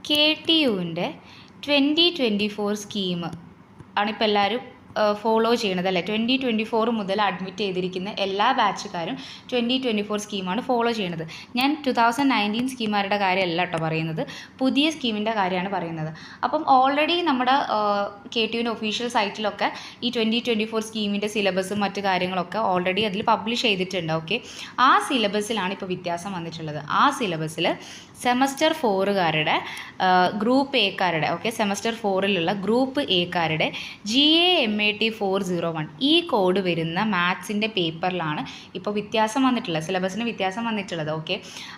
KTUവിൻ്റെ 2024 scheme ആണിപ്പോൾ എല്ലാവരും follow ചെയ്യണത് അല്ലേ. 2024 മുതൽ അഡ്മിറ്റ് ചെയ്തിരിക്കുന്ന എല്ലാ ബാച്ചുകാരും 2024 സ്കീമാണ് ഫോളോ ചെയ്യണത്. ഞാൻ 2019 സ്കീമാരുടെ കാര്യമല്ല കേട്ടോ പറയുന്നത്, പുതിയ സ്കീമിൻ്റെ കാര്യമാണ് പറയുന്നത്. അപ്പം ഓൾറെഡി നമ്മുടെ KTUവിൻ്റെ ഒഫീഷ്യൽ സൈറ്റിലൊക്കെ ഈ 2024 സ്കീമിൻ്റെ സിലബസും മറ്റു കാര്യങ്ങളൊക്കെ ഓൾറെഡി അതിൽ പബ്ലിഷ് ചെയ്തിട്ടുണ്ട്. ഓക്കെ, ആ സിലബസിലാണ് ഇപ്പോൾ വ്യത്യാസം വന്നിട്ടുള്ളത്. ആ സിലബസിൽ സെമസ്റ്റർ 4കാരുടെ ഗ്രൂപ്പ് എക്കാരുടെ സെമസ്റ്റർ 4ലുള്ള ഗ്രൂപ്പ് എക്കാരുടെ GAMAT 401 ഈ കോഡ് വരുന്ന മാത്സിൻ്റെ പേപ്പറിലാണ് ഇപ്പോൾ വ്യത്യാസം വന്നിട്ടുള്ളത്, സിലബസിന് വ്യത്യാസം വന്നിട്ടുള്ളത്. ഓക്കെ,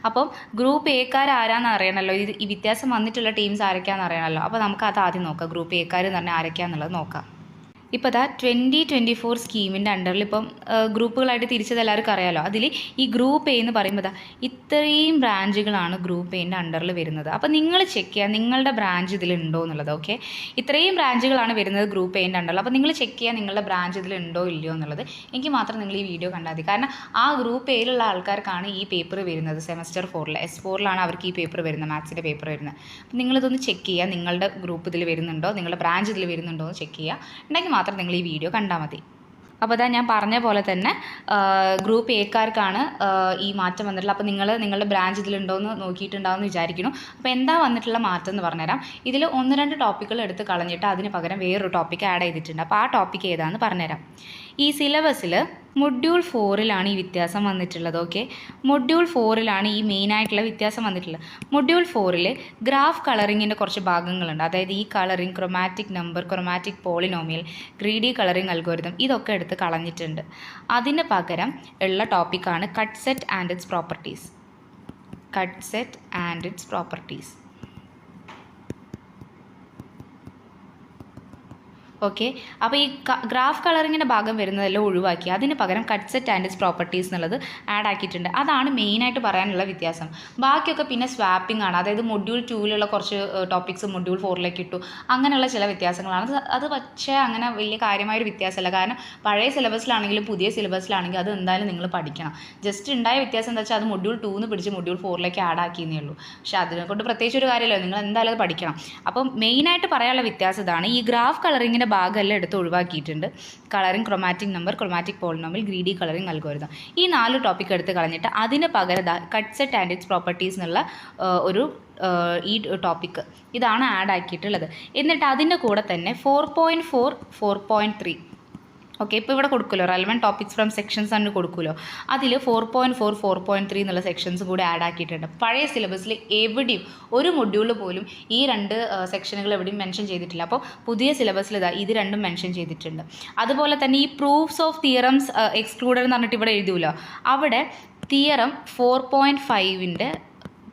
അപ്പം ഗ്രൂപ്പ് എക്കാർ ആരാന്ന് അറിയണമല്ലോ, ഈ വ്യത്യാസം വന്നിട്ടുള്ള ടീംസ് ആരൊക്കെയാണെന്ന് അറിയണമല്ലോ. അപ്പോൾ നമുക്ക് അത് ആദ്യം നോക്കാം, ഗ്രൂപ്പ് എക്കാർ എന്ന് പറഞ്ഞാൽ ആരൊക്കെയാണെന്നുള്ളത് നോക്കാം. ഇപ്പോൾ അതാ 2024 സ്കീമിൻ്റെ അണ്ടറിൽ ഇപ്പം ഗ്രൂപ്പുകളായിട്ട് തിരിച്ചത് എല്ലാവർക്കും അറിയാമല്ലോ. അതിൽ ഈ ഗ്രൂപ്പ് എ എന്ന് പറയുമ്പോൾ ഇത്രയും ബ്രാഞ്ചുകളാണ് ഗ്രൂപ്പ് എൻ്റെ അണ്ടറിൽ വരുന്നത്. അപ്പോൾ നിങ്ങൾ ചെക്ക് ചെയ്യുക നിങ്ങളുടെ ബ്രാഞ്ച് ഇതിലുണ്ടോ എന്നുള്ളത്. ഓക്കെ, ഇത്രയും ബ്രാഞ്ചുകളാണ് വരുന്നത് ഗ്രൂപ്പ് എൻ്റെ അണ്ടറിൽ. അപ്പോൾ നിങ്ങൾ ചെക്ക് ചെയ്യുക നിങ്ങളുടെ ബ്രാഞ്ച് ഇതിലുണ്ടോ ഇല്ലയോ എന്നുള്ളത്. എനിക്ക് മാത്രം നിങ്ങൾ ഈ വീഡിയോ കണ്ടാൽ മതി, കാരണം ആ ഗ്രൂപ്പ് എയിലുള്ള ആൾക്കാർക്കാണ് ഈ പേപ്പർ വരുന്നത്. സെമസ്റ്റർ 4 S4ലാണ് അവർക്ക് ഈ പേപ്പർ വരുന്നത്, മാത്സിൻ്റെ പേപ്പർ വരുന്നത്. അപ്പോൾ നിങ്ങളിതൊന്ന് ചെക്ക് ചെയ്യുക, നിങ്ങളുടെ ഗ്രൂപ്പ് ഇതിൽ വരുന്നുണ്ടോ, നിങ്ങളുടെ ബ്രാഞ്ച് ഇതിൽ വരുന്നുണ്ടോ എന്ന് ചെക്ക് ചെയ്യുക. ഉണ്ടെങ്കിൽ മാത്രം നിങ്ങൾ ഈ വീഡിയോ കണ്ടാൽ മതി. അപ്പോൾ അതാ ഞാൻ പറഞ്ഞ പോലെ തന്നെ ഗ്രൂപ്പ് എക്കാർക്കാണ് ഈ മാറ്റം വന്നിട്ടുള്ളത്. അപ്പോൾ നിങ്ങളുടെ ബ്രാഞ്ച് ഇതിലുണ്ടോയെന്ന് നോക്കിയിട്ടുണ്ടാവുമെന്ന് വിചാരിക്കുന്നു. അപ്പോൾ എന്താ വന്നിട്ടുള്ള മാറ്റം എന്ന് പറഞ്ഞുതരാം. ഇതിൽ 1-2 ടോപ്പിക്കുകൾ എടുത്ത് കളഞ്ഞിട്ട് അതിന് പകരം വേറൊരു ടോപ്പിക്ക് ആഡ് ചെയ്തിട്ടുണ്ട്. അപ്പോൾ ആ ടോപ്പിക്ക് ഏതാണെന്ന് പറഞ്ഞുതരാം. ഈ സിലബസിൽ മൊഡ്യൂൾ 4ലാണ് ഈ വ്യത്യാസം വന്നിട്ടുള്ളത്. ഓക്കെ, മൊഡ്യൂൾ 4ലാണ് ഈ മെയിനായിട്ടുള്ള വ്യത്യാസം വന്നിട്ടുള്ളത്. മൊഡ്യൂൾ 4ൽ ഗ്രാഫ് കളറിങ്ങിൻ്റെ കുറച്ച് ഭാഗങ്ങളുണ്ട്. അതായത് ഈ colouring, chromatic number, chromatic polynomial, greedy colouring algorithm, ഇതൊക്കെ എടുത്ത് കളഞ്ഞിട്ടുണ്ട്. അതിന് പകരം ഉള്ള ടോപ്പിക്കാണ് cut set and it's properties. Cut set and it's properties. Okay, അപ്പോൾ ഈ ഗ്രാഫ് കളറിങ്ങിൻ്റെ ഭാഗം വരുന്നതെല്ലാം ഒഴിവാക്കി അതിന് പകരം cut set and it's properties എന്നുള്ളത് ആഡ് ആക്കിയിട്ടുണ്ട്. അതാണ് മെയിനായിട്ട് പറയാനുള്ള വ്യത്യാസം. ബാക്കിയൊക്കെ പിന്നെ സ്വാപ്പിംഗ് ആണ്. അതായത് മൊഡ്യൂൾ 2ലുള്ള കുറച്ച് ടോപ്പിക്സ് മൊഡ്യൂൾ 4ലേക്ക് ഇട്ടു, അങ്ങനെയുള്ള ചില വ്യത്യാസങ്ങളാണ്. അത് പക്ഷേ അങ്ങനെ വലിയ കാര്യമായൊരു വ്യത്യാസമല്ല, കാരണം പഴയ സിലബസിലാണെങ്കിലും പുതിയ സിലബസിലാണെങ്കിലും അത് എന്തായാലും നിങ്ങൾ പഠിക്കണം. ജസ്റ്റ് ഉണ്ടായ വ്യത്യാസം എന്താ വെച്ചാൽ അത് മൊഡ്യൂൾ 2 പിടിച്ച് മൊഡ്യൂൾ 4ലേക്ക് ആഡ് ആക്കിയെന്നേ ഉള്ളൂ. പക്ഷേ അതിനെക്കൊണ്ട് പ്രത്യേകിച്ച് ഒരു കാര്യമല്ലോ, നിങ്ങൾ എന്തായാലും അത് പഠിക്കണം. അപ്പം മെയിനായിട്ട് പറയാനുള്ള വ്യത്യാസം ഇതാണ്. ഈ ഗ്രാഫ് കളറിങ്ങിൻ്റെ ഭാഗമെല്ലാം എടുത്ത് ഒഴിവാക്കിയിട്ടുണ്ട്. Colouring, chromatic number, chromatic polynomial, greedy colouring algorithm, ഈ 4 ടോപ്പിക് എടുത്ത് കളഞ്ഞിട്ട് അതിന് പകരം cut set and it's properties എന്നുള്ള ഒരു ഈ ടോപ്പിക്ക് ഇതാണ് ആഡ് ആക്കിയിട്ടുള്ളത്. എന്നിട്ട് അതിൻ്റെ കൂടെ തന്നെ 4.4, 4.3 ഓക്കെ, ഇപ്പോൾ ഇവിടെ കൊടുക്കുമല്ലോ റെലവൻറ്റ് ടോപ്പിക്സ് ഫ്രം സെക്ഷൻസ് ആണ് കൊടുക്കുമല്ലോ, അതിൽ 4.4, 4.3 എന്നുള്ള സെക്ഷൻസ് കൂടി ആഡ് ആക്കിയിട്ടുണ്ട്. പഴയ സിലബസിൽ എവിടെയും ഒരു മൊഡ്യൂളിൽ പോലും ഈ 2 സെക്ഷനുകൾ എവിടെയും മെൻഷൻ ചെയ്തിട്ടില്ല. അപ്പോൾ പുതിയ സിലബസിൽ ഇത് രണ്ടും മെൻഷൻ ചെയ്തിട്ടുണ്ട്. അതുപോലെ തന്നെ ഈ പ്രൂഫ്സ് ഓഫ് തിയറംസ് എക്സ്ക്ലൂഡഡ് എന്ന് പറഞ്ഞിട്ട് ഇവിടെ എഴുതുമല്ലോ, അവിടെ തിയറം 4.5ൻ്റെ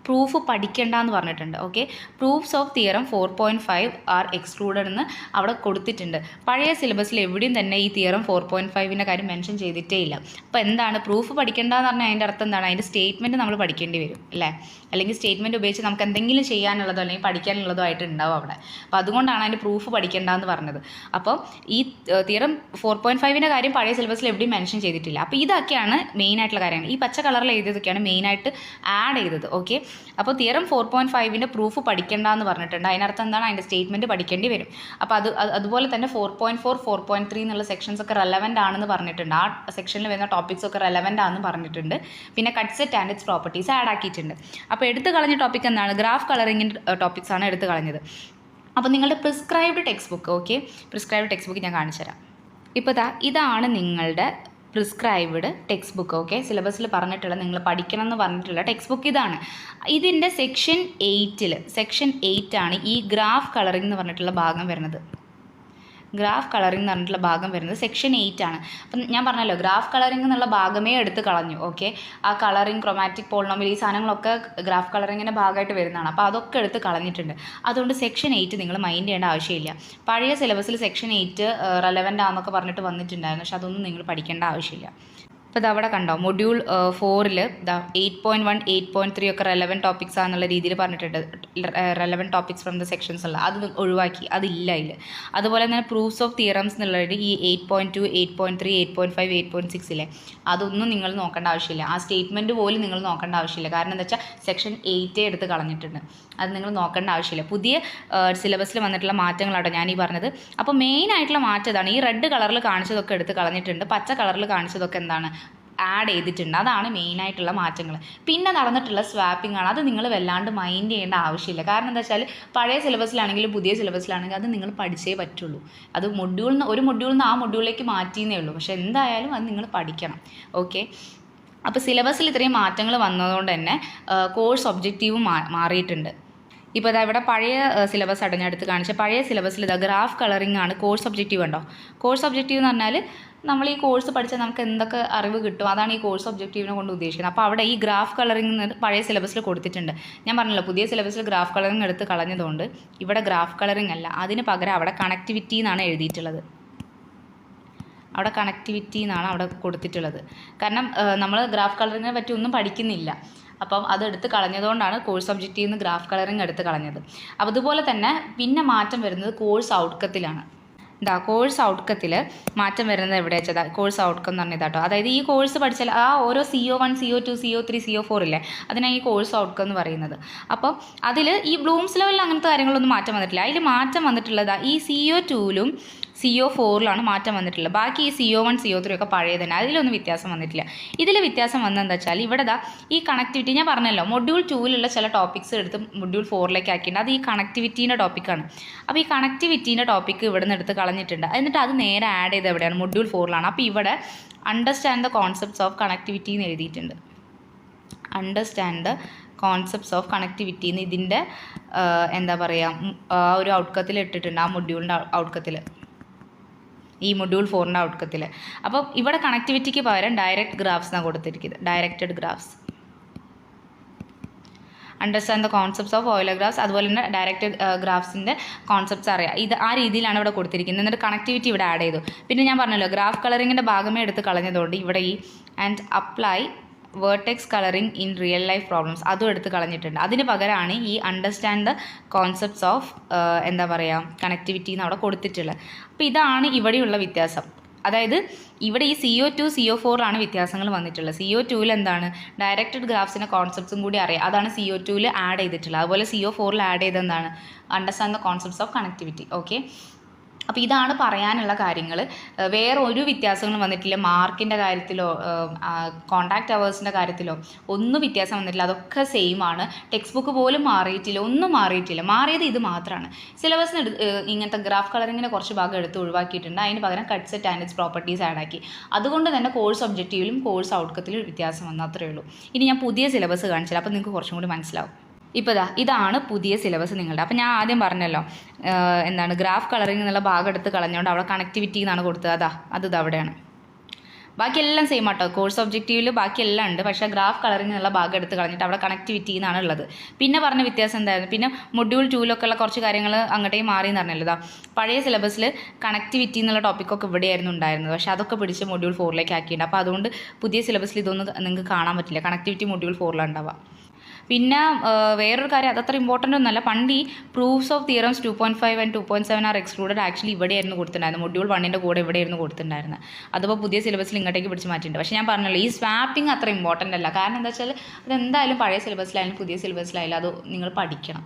പ്രൂഫ് പഠിക്കേണ്ടെന്ന് പറഞ്ഞിട്ടുണ്ട്. Okay, proofs of theorem 4.5 are excluded എന്ന് അവിടെ കൊടുത്തിട്ടുണ്ട്. പഴയ സിലബസിൽ എവിടെയും തന്നെ ഈ തിയറം 4.5ൻ്റെ കാര്യം മെൻഷൻ ചെയ്തിട്ടേ ഇല്ല. അപ്പോൾ എന്താണ് പ്രൂഫ് പഠിക്കേണ്ടതെന്ന് പറഞ്ഞാൽ അതിൻ്റെ അർത്ഥം എന്താണ്? അതിൻ്റെ സ്റ്റേറ്റ്മെൻറ്റ് നമ്മൾ പഠിക്കേണ്ടി വരും അല്ലേ, അല്ലെങ്കിൽ സ്റ്റേറ്റ്മെൻറ്റ് ഉപയോഗിച്ച് നമുക്ക് എന്തെങ്കിലും ചെയ്യാനുള്ളതോ അല്ലെങ്കിൽ പഠിക്കാനുള്ളതോ ആയിട്ട് ഉണ്ടാവും അവിടെ. അപ്പോൾ അതുകൊണ്ടാണ് അതിൻ്റെ പ്രൂഫ് പഠിക്കേണ്ടതെന്ന് പറഞ്ഞത്. അപ്പോൾ ഈ തിയറം 4.5ൻ്റെ കാര്യം പഴയ സിലബസിൽ എവിടെയും മെൻഷൻ ചെയ്തിട്ടില്ല. അപ്പോൾ ഇതൊക്കെയാണ് മെയിനായിട്ടുള്ള കാര്യങ്ങൾ. ഈ പച്ച കളറിൽ എഴുതിയതൊക്കെയാണ് മെയിനായിട്ട് ആഡ് ചെയ്തത്. ഓക്കെ, അപ്പോൾ തിയറം 4.5ൻ്റെ പ്രൂഫ് പഠിക്കേണ്ടെന്ന് പറഞ്ഞിട്ടുണ്ട്. അതിനർത്ഥം എന്താണ്? അതിൻ്റെ സ്റ്റേറ്റ്മെൻറ്റ് പഠിക്കേണ്ടി വരും. അപ്പോൾ അതുപോലെ തന്നെ 4.4, 4.3 എന്നുള്ള സെക്ഷൻസ് ഒക്കെ റെലവൻ്റ് ആണെന്ന് പറഞ്ഞിട്ടുണ്ട്. ആ സെക്ഷനിൽ വരുന്ന ടോപ്പിക്സ് ഒക്കെ റെലവൻ്റ് ആണെന്ന് പറഞ്ഞിട്ടുണ്ട്. പിന്നെ cut set and it's properties add ആക്കിയിട്ടുണ്ട്. അപ്പോൾ എടുത്ത് കളഞ്ഞ ടോപ്പിക് എന്താണ്? ഗ്രാഫ് കളറിങ്ങിൻ്റെ ടോപ്പിക്സ് ആണ് എടുത്ത് കളഞ്ഞത്. അപ്പോൾ നിങ്ങളുടെ prescribed text book, okay, prescribed text book ഞാൻ കാണിച്ചു തരാം. ഇപ്പോൾ ഇതാണ് നിങ്ങളുടെ പ്രിസ്ക്രൈബ്ഡ് ടെക്സ്റ്റ് ബുക്ക്. ഓക്കെ, സിലബസിൽ പറഞ്ഞിട്ടുള്ള നിങ്ങൾ പഠിക്കണം എന്ന് പറഞ്ഞിട്ടുള്ള ടെക്സ്റ്റ് ബുക്ക് ഇതാണ്. ഇതിൻ്റെ സെക്ഷൻ 8 ആണ് ഈ ഗ്രാഫ് കളറിംഗ് എന്ന് പറഞ്ഞിട്ടുള്ള ഭാഗം വരുന്നത്. ഗ്രാഫ് കളറിംഗ് എന്ന് പറഞ്ഞിട്ടുള്ള ഭാഗം വരുന്നത് സെക്ഷൻ 8 ആണ്. അപ്പം ഞാൻ പറഞ്ഞല്ലോ ഗ്രാഫ് കളറിംഗ് എന്നുള്ള ഭാഗമേ എടുത്ത് കളഞ്ഞു. ഓക്കെ, ആ കളറിംഗ്, ക്രൊമാറ്റിക് പോളിനോമിയൽ, ഈ സാധനങ്ങളൊക്കെ ഗ്രാഫ് കളറിങ്ങിൻ്റെ ഭാഗമായിട്ട് വരുന്നതാണ്. അപ്പോൾ അതൊക്കെ എടുത്ത് കളഞ്ഞിട്ടുണ്ട്. അതുകൊണ്ട് സെക്ഷൻ 8 നിങ്ങൾ മൈൻഡ് ചെയ്യേണ്ട ആവശ്യമില്ല. പഴയ സിലബസിൽ സെക്ഷൻ 8 റെലവൻ്റ് ആണെന്നൊക്കെ പറഞ്ഞിട്ട് വന്നിട്ടുണ്ടായിരുന്നു, പക്ഷെ അതൊന്നും നിങ്ങൾ പഠിക്കേണ്ട ആവശ്യമില്ല. അപ്പോൾ ഇതവിടെ കണ്ടോ, മൊഡ്യൂൾ 4ൽ 8.1, 8.3 ഒക്കെ റെലവൻറ്റ് ടോപ്പിക്സ് ആണെന്നുള്ള രീതിയിൽ പറഞ്ഞിട്ടുണ്ട്. Relevant topics from the sections ഉള്ള അത് ഒഴിവാക്കി, അതില്ല അതിൽ. അതുപോലെ തന്നെ പ്രൂഫ്സ് ഓഫ് തിയറംസ് എന്നുള്ളത് ഈ 8.2, 8.3, 8.5, 8.6 ഇല്ലേ, അതൊന്നും നിങ്ങൾ നോക്കേണ്ട ആവശ്യമില്ല. ആ സ്റ്റേറ്റ്മെൻറ്റ് പോലും നിങ്ങൾ നോക്കേണ്ട ആവശ്യമില്ല. കാരണം എന്താ വെച്ചാൽ സെക്ഷൻ 8 എടുത്ത് കളഞ്ഞിട്ടുണ്ട്. അത് നിങ്ങൾ നോക്കേണ്ട ആവശ്യമില്ല. പുതിയ സിലബസിൽ വന്നിട്ടുള്ള മാറ്റങ്ങളാട്ടോ ഞാൻ ഈ പറഞ്ഞത്. അപ്പോൾ മെയിൻ ആയിട്ടുള്ള മാറ്റം ഇതാണ്. ഈ റെഡ് കളറിൽ കാണിച്ചതൊക്കെ എടുത്ത് കളഞ്ഞിട്ടുണ്ട്, പച്ച കളറിൽ കാണിച്ചതൊക്കെ എന്താണ് ആഡ് ചെയ്തിട്ടുണ്ട്. അതാണ് മെയിനായിട്ടുള്ള മാറ്റങ്ങൾ. പിന്നെ നടന്നിട്ടുള്ള സ്വാപ്പിംഗ് ആണ്. അത് നിങ്ങൾ വല്ലാണ്ട് മൈൻഡ് ചെയ്യേണ്ട ആവശ്യമില്ല. കാരണം എന്താ വെച്ചാൽ പഴയ സിലബസിലാണെങ്കിലും പുതിയ സിലബസിലാണെങ്കിലും അത് നിങ്ങൾ പഠിച്ചേ പറ്റുള്ളൂ. അത് ഒരു മൊഡ്യൂളിൽ നിന്ന് ആ മൊഡ്യൂളിലേക്ക് മാറ്റിയെന്നേ ഉള്ളൂ. പക്ഷേ എന്തായാലും അത് നിങ്ങൾ പഠിക്കണം. ഓക്കെ, അപ്പോൾ സിലബസിൽ ഇത്രയും മാറ്റങ്ങൾ വന്നതുകൊണ്ട് തന്നെ കോഴ്സ് ഒബ്ജക്റ്റീവും മാറിയിട്ടുണ്ട്. ഇപ്പോൾ ഇതാ ഇവിടെ പഴയ സിലബസ് അടഞ്ഞെടുത്ത് കാണിച്ച പഴയ സിലബസിൽ ഇതാ ഗ്രാഫ് കളറിംഗ് ആണ് കോഴ്സ് ഒബ്ജക്റ്റീവ് ഉണ്ടോ. കോഴ്സ് ഒബ്ജക്റ്റീവ് എന്ന് പറഞ്ഞാൽ നമ്മൾ ഈ കോഴ്സ് പഠിച്ചാൽ നമുക്ക് എന്തൊക്കെ അറിവ് കിട്ടും, അതാണ് ഈ കോഴ്സ് ഒബ്ജക്റ്റീവിനെ കൊണ്ട് ഉദ്ദേശിക്കുന്നത്. അപ്പോൾ അവിടെ ഈ ഗ്രാഫ് കളറിംഗ് പഴയ സിലബസിൽ കൊടുത്തിട്ടുണ്ട്. ഞാൻ പറഞ്ഞല്ലോ പുതിയ സിലബസിൽ ഗ്രാഫ് കളറിംഗ് എടുത്ത് കളഞ്ഞതുകൊണ്ട് ഇവിടെ ഗ്രാഫ് കളറിംഗ് അല്ല, അതിന് പകരം അവിടെ കണക്ടിവിറ്റി എന്നാണ് എഴുതിയിട്ടുള്ളത്. അവിടെ കണക്ടിവിറ്റി എന്നാണ് അവിടെ കൊടുത്തിട്ടുള്ളത്. കാരണം നമ്മൾ ഗ്രാഫ് കളറിങ്ങിനെ പറ്റി ഒന്നും പഠിക്കുന്നില്ല. അപ്പം അതെടുത്ത് കളഞ്ഞതുകൊണ്ടാണ് കോഴ്സ് ഒബ്ജക്റ്റീവ് നിന്ന് ഗ്രാഫ് കളറിംഗ് എടുത്ത് കളഞ്ഞത്. അപ്പോൾ അതുപോലെ തന്നെ പിന്നെ മാറ്റം വരുന്നത് കോഴ്സ് ഔട്ട്കത്തിലാണ്. ഇതാ കോഴ്സ് ഔട്ട്കത്തിൽ മാറ്റം വരുന്നത് എവിടെ വെച്ചതാ കോഴ്സ് ഔട്ട്കം എന്ന് പറഞ്ഞതാട്ടോ. അതായത് ഈ കോഴ്സ് പഠിച്ചാൽ ആ ഓരോ CO1 CO2 CO3 CO4 ഇല്ലേ, അതിനാണ് ഈ കോഴ്സ് ഔട്ട്കം എന്ന് പറയുന്നത്. അപ്പോൾ അതിൽ ഈ ബ്ലൂംസ് ലെവലിൽ അങ്ങനത്തെ കാര്യങ്ങളൊന്നും മാറ്റം വന്നിട്ടില്ല. അതിൽ മാറ്റം വന്നിട്ടുള്ളത് ഈ CO2ലും CO4ലാണ് മാറ്റം വന്നിട്ടുള്ളത്. ബാക്കി ഈ CO1 CO3 ഒക്കെ പഴയ തന്നെ, അതിലൊന്നും വ്യത്യാസം വന്നിട്ടില്ല. ഇതിൽ വ്യത്യാസം വന്നതെന്താ വെച്ചാൽ ഇവിടെ ഈ കണക്ടിവിറ്റി ഞാൻ പറഞ്ഞല്ലോ, മൊഡ്യൂൾ 2ലുള്ള ചില ടോപ്പിക്സ് എടുത്ത് മൊഡ്യൂൾ 4ലേക്ക് ആക്കിയിട്ടുണ്ട്. അത് ഈ കണക്ടിവിറ്റീൻ്റെ ടോപ്പിക്കാണ്. അപ്പോൾ ഈ കണക്ടിവിറ്റീൻ്റെ ടോപ്പിക്ക് ഇവിടെ നിന്ന് എടുത്ത് കളഞ്ഞിട്ടുണ്ട്. എന്നിട്ട് അത് നേരെ ആഡ് ചെയ്ത് എവിടെയാണ്, മൊഡ്യൂൾ 4ലാണ്. അപ്പോൾ ഇവിടെ understand the concepts of connectivity എന്ന് എഴുതിയിട്ടുണ്ട്. Understand the concepts of connectivity എന്ന് ഇതിൻ്റെ എന്താ പറയുക ഒരു ഔട്ട്കത്തിൽ ഇട്ടിട്ടുണ്ട്. ആ മൊഡ്യൂളിൻ്റെ ഔട്ട്കത്തിൽ, ഈ മൊഡ്യൂൾ 4ൻ്റെ ഔട്ട്കത്തിൽ. അപ്പോൾ ഇവിടെ കണക്ടിവിറ്റിക്ക് പകരം ഡയറക്റ്റ് ഗ്രാഫ്സ് എന്നാണ് കൊടുത്തിരിക്കുന്നത്. Directed graphs, understand the concepts of Euler graphs, അതുപോലെ തന്നെ ഡയറക്റ്റഡ് ഗ്രാഫ്സിൻ്റെ കോൺസെപ്റ്റ്സ് അറിയാം. ഇത് ആ രീതിയിലാണ് ഇവിടെ കൊടുത്തിരിക്കുന്നത്. എന്നിട്ട് കണക്ടിവിറ്റി ഇവിടെ ആഡ് ചെയ്തു. പിന്നെ ഞാൻ പറഞ്ഞല്ലോ ഗ്രാഫ് കളറിങ്ങിൻ്റെ ഭാഗമേ എടുത്ത് കളഞ്ഞതുകൊണ്ട് ഇവിടെ ഈ and apply vertex colouring in real life problems അതും എടുത്ത് കളഞ്ഞിട്ടുണ്ട്. അതിന് പകരമാണ് ഈ അണ്ടർസ്റ്റാൻഡ് ദ കോൺസെപ്റ്റ്സ് ഓഫ് എന്താ പറയുക കണക്ടിവിറ്റി എന്ന് അവിടെ കൊടുത്തിട്ടുള്ളത്. അപ്പോൾ ഇതാണ് ഇവിടെയുള്ള വ്യത്യാസം. അതായത് ഇവിടെ ഈ CO2 CO4ലാണ് വ്യത്യാസങ്ങൾ വന്നിട്ടുള്ളത്. CO2ൽ എന്താണ് ഡയറക്റ്റഡ് ഗ്രാഫ്സിൻ്റെ കോൺസെപ്റ്റ്സും കൂടി അറിയാം, അതാണ് CO2ൽ ആഡ് ചെയ്തിട്ടുള്ളത്. അതുപോലെ CO4ൽ ആഡ് ചെയ്ത് എന്താണ് understand the concepts of connectivity. Okay, അപ്പോൾ ഇതാണ് പറയാനുള്ള കാര്യങ്ങൾ. വേറെ ഒരു വ്യത്യാസങ്ങളും വന്നിട്ടില്ല. മാർക്കിൻ്റെ കാര്യത്തിലോ കോൺടാക്റ്റ് അവേഴ്സിൻ്റെ കാര്യത്തിലോ ഒന്നും വ്യത്യാസം വന്നിട്ടില്ല. അതൊക്കെ സെയിം ആണ്. ടെക്സ്റ്റ് ബുക്ക് പോലും മാറിയിട്ടില്ല, ഒന്നും മാറിയിട്ടില്ല. മാറിയത് ഇത് മാത്രമാണ്. സിലബസിന് ഇങ്ങനത്തെ ഗ്രാഫ് കളറിങ്ങിനെ കുറച്ച് ഭാഗം എടുത്ത് ഒഴിവാക്കിയിട്ടുണ്ട്. അതിന് പകരം cut set and it's properties add ആക്കി. അതുകൊണ്ട് തന്നെ കോഴ്സ് ഒബ്ജക്റ്റീവിലും കോഴ്സ് ഔട്ട്കത്തിലും വ്യത്യാസം വന്നു, അത്രയേ ഉള്ളൂ. ഇനി ഞാൻ പുതിയ സിലബസ് കാണിച്ചാൽ അപ്പോൾ നിങ്ങൾക്ക് കുറച്ചും കൂടി മനസ്സിലാവും. ഇപ്പോൾ ഇതാണ് പുതിയ സിലബസ് നിങ്ങളുടെ. അപ്പോൾ ഞാൻ ആദ്യം പറഞ്ഞല്ലോ എന്താണ് ഗ്രാഫ് കളറിംഗ് എന്നുള്ള ഭാഗം എടുത്ത് കളഞ്ഞുകൊണ്ട് അവിടെ കണക്ടിവിറ്റി എന്നാണ് കൊടുത്തത്. അത് അവിടെയാണ്. ബാക്കിയെല്ലാം സെയിം ആട്ടോ. കോഴ്സ് ഒബ്ജക്റ്റീവിൽ ബാക്കിയെല്ലാം ഉണ്ട്, പക്ഷേ ഗ്രാഫ് കളറിംഗ് എന്നുള്ള ഭാഗം എടുത്ത് കളഞ്ഞിട്ട് അവിടെ കണക്ടിവിറ്റി എന്നാണ് ഉള്ളത്. പിന്നെ പറഞ്ഞ വ്യത്യാസം എന്തായിരുന്നു, പിന്നെ മൊഡ്യൂൾ 2ലൊക്കെ ഉള്ള കുറച്ച് കാര്യങ്ങൾ അങ്ങോട്ടേക്ക് മാറി എന്ന് പറഞ്ഞല്ലോ. പഴയ സിലബസിൽ കണക്ടിവിറ്റി എന്നുള്ള ടോപ്പിക്കൊക്കെ ഇവിടെയായിരുന്നു ഉണ്ടായിരുന്നത്, പക്ഷേ അതൊക്കെ പിടിച്ച് മൊഡ്യൂൾ 4ലേക്ക് ആക്കിയിട്ടുണ്ട്. അപ്പോൾ അതുകൊണ്ട് പുതിയ സിലബസിൽ ഇതൊന്നും നിങ്ങൾക്ക് കാണാൻ പറ്റില്ല. കണക്ടിവിറ്റി മൊഡ്യൂൾ 4ലാണ് ഉണ്ടാവുക. പിന്നെ വേറൊരു കാര്യം, അതത്ര ഇമ്പോർട്ടൻ്റ് ഒന്നുമല്ല. പണ്ട് ഈ proofs of theorems 2.5 and 2.7 are excluded actually ഇവിടെയായിരുന്നു കൊടുത്തിട്ടുണ്ടായിരുന്നു. മൊഡ്യൂൾ 1ൻ്റെ കൂടെ ഇവിടെയായിരുന്നു കൊടുത്തിട്ടുണ്ടായിരുന്നത്. അതിപ്പോൾ പുതിയ സിലബസിൽ ഇങ്ങോട്ടേക്ക് പിടിച്ച് മാറ്റിയിട്ടുണ്ട്. പക്ഷേ ഞാൻ പറഞ്ഞല്ലോ ഈ സ്വാപ്പിംഗ് അത്ര ഇമ്പോർട്ടൻ്റ് അല്ല. കാരണം എന്താ വെച്ചാൽ അതെന്തായാലും പഴയ സിലബസിലായാലും പുതിയ സിലബസിലായാലും അത് നിങ്ങൾ പഠിക്കണം.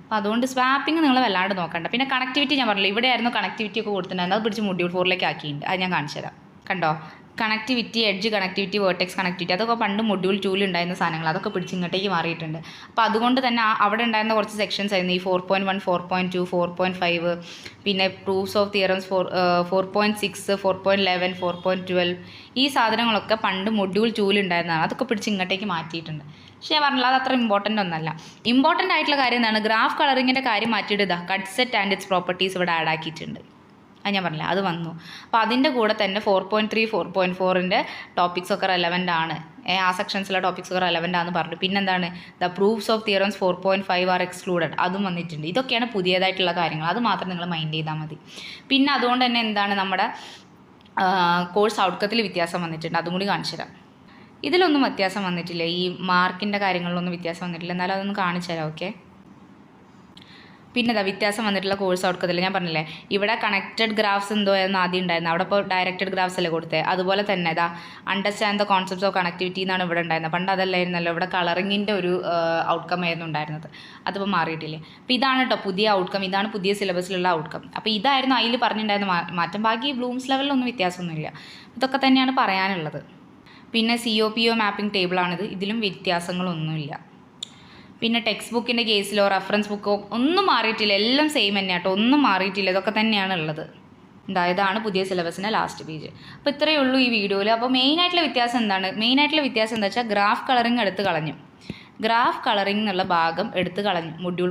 അപ്പോൾ അതുകൊണ്ട് സ്വാപ്പിംഗ് നിങ്ങൾ വല്ലാണ്ട് നോക്കണ്ട. പിന്നെ കണക്ടിവിറ്റി ഞാൻ പറഞ്ഞല്ലോ ഇവിടെയായിരുന്നു കണക്ടിവിറ്റി ഒക്കെ കൊടുത്തിട്ടുണ്ടായിരുന്നു. അത് പിടിച്ച് മൊഡ്യൂൾ 4ലേക്ക് ആക്കിയിട്ടുണ്ട്. അത് ഞാൻ കാണിച്ചു തരാം. കണ്ടോ, connectivity, edge connectivity, vertex connectivity, അതൊക്കെ പണ്ട് മൊഡ്യൂൾ 2ൽ ഉണ്ടായിരുന്ന സാധനങ്ങൾ, അതൊക്കെ പിടിച്ച് ഇങ്ങോട്ടേക്ക് മാറിയിട്ടുണ്ട്. അപ്പോൾ അതുകൊണ്ട് തന്നെ അവിടെ ഉണ്ടായിരുന്ന കുറച്ച് സെക്ഷൻസ് ആയിരുന്നു ഈ 4.1, 4.2, 4.5, പിന്നെ പ്രൂഫ്സ് ഓഫ് തിയറംസ് 4.6, 4.11, 4.12 ഈ സാധനങ്ങളൊക്കെ പണ്ട് മൊഡ്യൂൾ 2ൽ ഉണ്ടായിരുന്നതാണ്. അതൊക്കെ പിടിച്ച് ഇങ്ങോട്ടേക്ക് മാറ്റിയിട്ടുണ്ട്. പക്ഷേ ഞാൻ പറഞ്ഞില്ല അത് അത്ര ഇമ്പോർട്ടൻ്റ് ഒന്നല്ല. ഇമ്പോർട്ടൻ്റ് ആയിട്ടുള്ള കാര്യം എന്താണ്, ഗ്രാഫ് കളറിങ്ങിൻ്റെ കാര്യം മാറ്റിയിട്ട് cut set and it's properties ഇവിടെ ആഡ് ആക്കിയിട്ടുണ്ട്. അത് ഞാൻ പറഞ്ഞില്ല, അത് വന്നു. അപ്പോൾ അതിൻ്റെ കൂടെ തന്നെ 4.3, 4.4ൻ്റെ ടോപ്പിക്സൊക്കെ റെലവൻ്റ് ആണ്. ആ സെക്ഷൻസിലെ ടോപ്പിക്സൊക്കെ റെലവൻ്റ് ആണെന്ന് പറഞ്ഞു. പിന്നെന്താണ് the proofs of theorems 4.5 are excluded, അതും വന്നിട്ടുണ്ട്. ഇതൊക്കെയാണ് പുതിയതായിട്ടുള്ള കാര്യങ്ങൾ. അത് മാത്രം നിങ്ങൾ മൈൻഡ് ചെയ്താൽ മതി. പിന്നെ അതുകൊണ്ട് തന്നെ എന്താണ് നമ്മുടെ കോഴ്സ് ഔട്ട്കത്തിൽ വ്യത്യാസം വന്നിട്ടുണ്ട്. അതും കൂടി കാണിച്ചു തരാം. ഇതിലൊന്നും വ്യത്യാസം വന്നിട്ടില്ല. ഈ മാർക്കിൻ്റെ കാര്യങ്ങളിലൊന്നും വ്യത്യാസം വന്നിട്ടില്ല. എന്നാലും അതൊന്ന് കാണിച്ചു തരാം. ഓക്കെ, പിന്നെ ഇതാ വ്യത്യാസം വന്നിട്ടുള്ള കോഴ്സ് ഔട്ട്കത്തിൽ ഞാൻ പറഞ്ഞില്ലേ, ഇവിടെ കണക്റ്റഡ് ഗ്രാഫ്സ് എന്തോ ആയിരുന്നു ആദ്യം ഉണ്ടായിരുന്നത്, അവിടെ ഇപ്പോൾ ഡയറക്റ്റഡ് ഗ്രാഫ്സ് അല്ലേ കൊടുത്തത്. അതുപോലെ തന്നെ ഇതാ understand the concepts of connectivity എന്നാണ് ഇവിടെ ഉണ്ടായിരുന്നത്. പണ്ട് അതല്ലായിരുന്നല്ലോ, ഇവിടെ കളറിങ്ങിൻ്റെ ഒരു ഔട്ട്കം ആയിരുന്നു ഉണ്ടായിരുന്നത്. അതിപ്പോൾ മാറിയിട്ടില്ലേ. അപ്പോൾ ഇതാണ് കേട്ടോ പുതിയ ഔട്ട്കം, ഇതാണ് പുതിയ സിലബസിലുള്ള ഔട്ട്കം. അപ്പോൾ ഇതായിരുന്നു അതിൽ പറഞ്ഞിട്ടുണ്ടായിരുന്ന മാറ്റം. ബാക്കി ബ്ലൂംസ് ലെവലിലൊന്നും വ്യത്യാസമൊന്നുമില്ല. ഇതൊക്കെ തന്നെയാണ് പറയാനുള്ളത്. പിന്നെ COPO മാപ്പിംഗ് ടേബിളാണിത്, ഇതിലും വ്യത്യാസങ്ങളൊന്നുമില്ല. പിന്നെ ടെക്സ്റ്റ് ബുക്കിൻ്റെ കേസിലോ റെഫറൻസ് ബുക്കോ ഒന്നും മാറിയിട്ടില്ല, എല്ലാം സെയിം തന്നെ കേട്ടോ, ഒന്നും മാറിയിട്ടില്ല. ഇതൊക്കെ തന്നെയാണ് ഉള്ളത്. ഇതാണ് പുതിയ സിലബസിൻ്റെ ലാസ്റ്റ് പേജ്. അപ്പോൾ ഇത്രയേ ഉള്ളൂ ഈ വീഡിയോയിൽ. അപ്പോൾ മെയിനായിട്ടുള്ള വ്യത്യാസം എന്താണ്? മെയിനായിട്ടുള്ള വ്യത്യാസം എന്താ വെച്ചാൽ ഗ്രാഫ് കളറിങ് എടുത്ത് കളഞ്ഞു. ഗ്രാഫ് കളറിങ് എന്നുള്ള ഭാഗം എടുത്ത് കളഞ്ഞു. മൊഡ്യൂൾ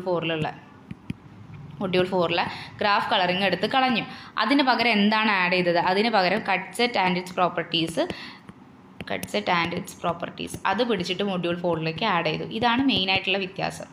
4 ഗ്രാഫ് കളറിങ് എടുത്ത് കളഞ്ഞു. അതിന് പകരം എന്താണ് ആഡ് ചെയ്തത്? അതിന് പകരം cut set and it's properties അത് പിടിച്ചിട്ട് മൊഡ്യൂൾ 4ലേക്ക് ആഡ് ചെയ്തു. ഇതാണ് മെയിനായിട്ടുള്ള വ്യത്യാസം.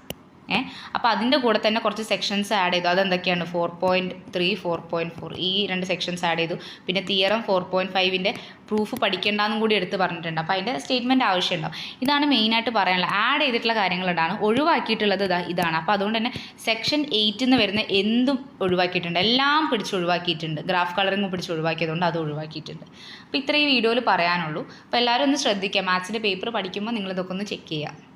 അപ്പോൾ അതിൻ്റെ കൂടെ തന്നെ കുറച്ച് സെക്ഷൻസ് ആഡ് ചെയ്തു. അതെന്തൊക്കെയാണ്? 4.3, 4.4 ഈ 2 സെക്ഷൻസ് ആഡ് ചെയ്തു. പിന്നെ തിയറം 4.5ൻ്റെ പ്രൂഫ് പഠിക്കേണ്ടെന്നും കൂടി എടുത്ത് പറഞ്ഞിട്ടുണ്ട്. അപ്പോൾ അതിൻ്റെ സ്റ്റേറ്റ്മെൻറ്റ് ആവശ്യമുണ്ടാവും. ഇതാണ് മെയിനായിട്ട് പറയാനുള്ളത്. ആഡ് ചെയ്തിട്ടുള്ള കാര്യങ്ങളാണ്. ഒഴിവാക്കിയിട്ടുള്ളത് ഇതാണ്. അപ്പോൾ അതുകൊണ്ട് തന്നെ സെക്ഷൻ 8 നിന്ന് വരുന്ന എന്തും ഒഴിവാക്കിയിട്ടുണ്ട്, എല്ലാം പിടിച്ച് ഒഴിവാക്കിയിട്ടുണ്ട്. ഗ്രാഫ് കളറിങ് പിടിച്ച് ഒഴിവാക്കിയതുകൊണ്ട് അത് ഒഴിവാക്കിയിട്ടുണ്ട്. അപ്പോൾ ഇത്രയും വീഡിയോയിൽ പറയാനുള്ളൂ. അപ്പോൾ എല്ലാവരും ഒന്ന് ശ്രദ്ധിക്കുക, മാത്സിൻ്റെ പേപ്പർ പഠിക്കുമ്പോൾ നിങ്ങളിതൊക്കെ ഒന്ന് ചെക്ക് ചെയ്യുക.